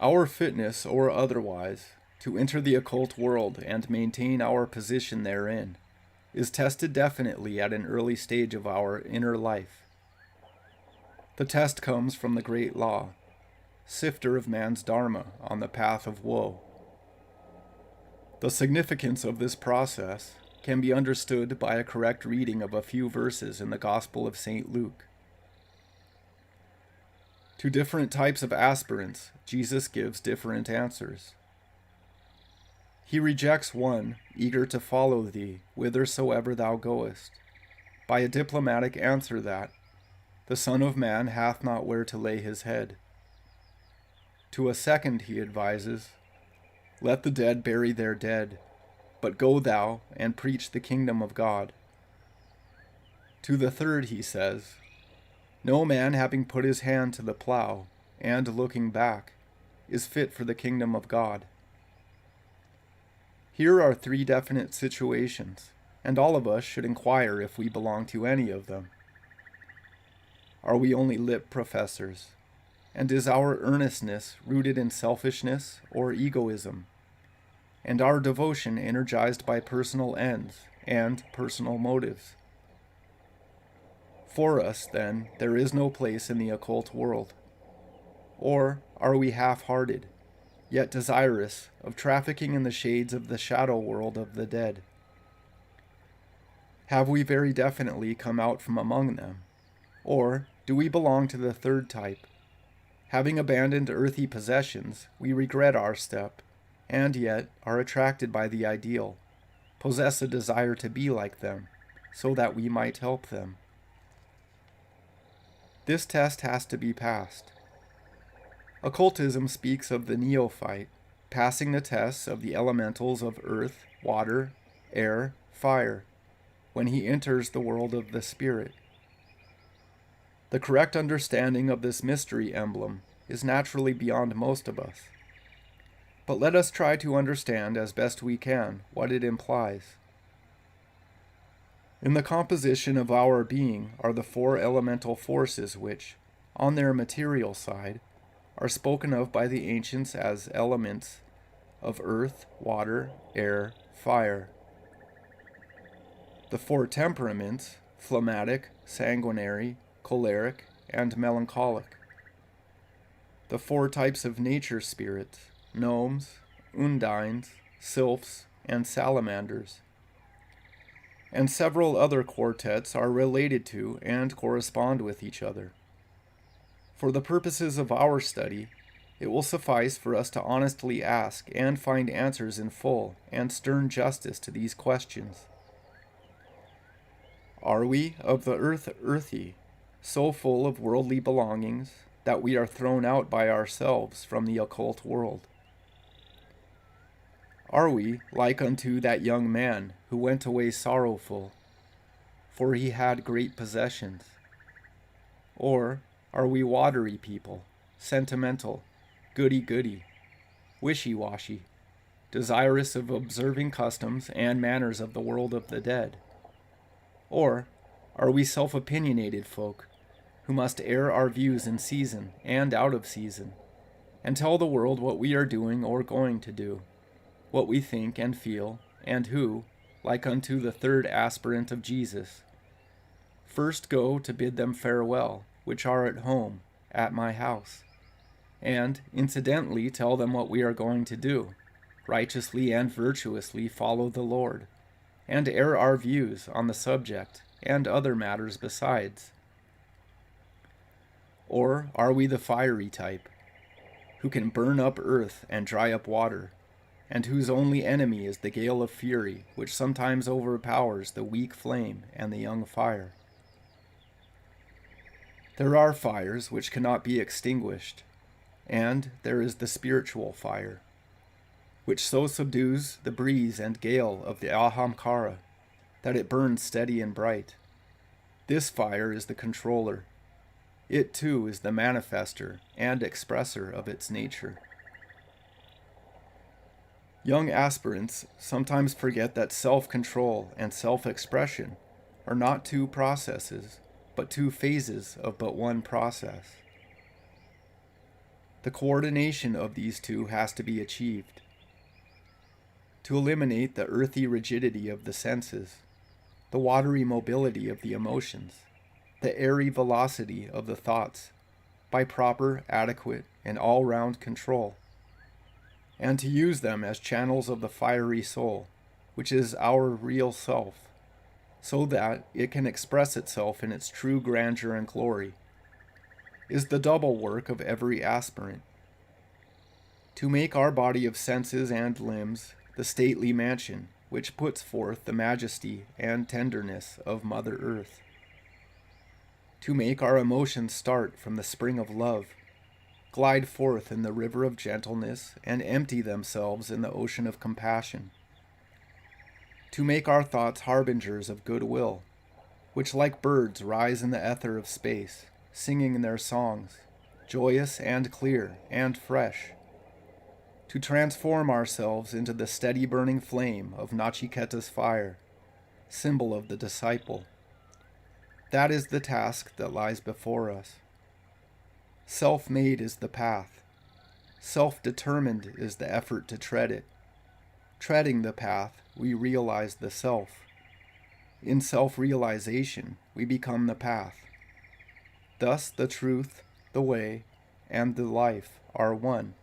Our fitness, or otherwise, to enter the occult world and maintain our position therein is tested definitely at an early stage of our inner life. The test comes from the great law, sifter of man's dharma on the path of woe. The significance of this process can be understood by a correct reading of a few verses in the Gospel of St. Luke. To different types of aspirants, Jesus gives different answers. He rejects one, eager to follow thee whithersoever thou goest, by a diplomatic answer that, the Son of Man hath not where to lay his head. To a second he advises, let the dead bury their dead, but go thou and preach the kingdom of God. To the third he says, no man having put his hand to the plow, and looking back, is fit for the kingdom of God. Here are three definite situations, and all of us should inquire if we belong to any of them. Are we only lip professors? And is our earnestness rooted in selfishness or egoism? And our devotion energized by personal ends and personal motives? For us, then, there is no place in the occult world. Or are we half-hearted, yet desirous of trafficking in the shades of the shadow world of the dead? Have we very definitely come out from among them? Or do we belong to the third type? Having abandoned earthly possessions, we regret our step, and yet are attracted by the ideal, possess a desire to be like them, so that we might help them. This test has to be passed. Occultism speaks of the neophyte passing the tests of the elementals of earth, water, air, fire, when he enters the world of the spirit. The correct understanding of this mystery emblem is naturally beyond most of us. But let us try to understand as best we can what it implies. In the composition of our being are the four elemental forces which, on their material side, are spoken of by the ancients as elements of earth, water, air, fire. The four temperaments, phlegmatic, sanguinary, choleric, and melancholic. The four types of nature spirits, gnomes, undines, sylphs, and salamanders. And several other quartets are related to and correspond with each other. For the purposes of our study, it will suffice for us to honestly ask and find answers in full and stern justice to these questions. Are we of the earthy, so full of worldly belongings that we are thrown out by ourselves from the occult world? Are we like unto that young man who went away sorrowful, for he had great possessions? Or are we watery people, sentimental, goody-goody, wishy-washy, desirous of observing customs and manners of the world of the dead? Or are we self-opinionated folk who must air our views in season and out of season, and tell the world what we are doing or going to do, what we think and feel, and who, like unto the third aspirant of Jesus, first go to bid them farewell, which are at home, at my house, and incidentally tell them what we are going to do, righteously and virtuously follow the Lord, and air our views on the subject and other matters besides? Or are we the fiery type, who can burn up earth and dry up water, and whose only enemy is the gale of fury which sometimes overpowers the weak flame and the young fire. There are fires which cannot be extinguished, and there is the spiritual fire, which so subdues the breeze and gale of the ahamkara that it burns steady and bright. This fire is the controller. It too is the manifester and expresser of its nature. Young aspirants sometimes forget that self-control and self-expression are not two processes, but two phases of but one process. The coordination of these two has to be achieved. To eliminate the earthy rigidity of the senses, the watery mobility of the emotions, the airy velocity of the thoughts, by proper, adequate, and all-round control, and to use them as channels of the fiery soul, which is our real self, so that it can express itself in its true grandeur and glory, is the double work of every aspirant. To make our body of senses and limbs the stately mansion which puts forth the majesty and tenderness of Mother Earth. To make our emotions start from the spring of love, glide forth in the river of gentleness, and empty themselves in the ocean of compassion. To make our thoughts harbingers of goodwill, which like birds rise in the ether of space, singing their songs, joyous and clear and fresh. To transform ourselves into the steady burning flame of Nachiketa's fire, symbol of the disciple. That is the task that lies before us. Self-made is the path. Self-determined is the effort to tread it. Treading the path, we realize the self. In self-realization, we become the path. Thus the truth, the way, and the life are one.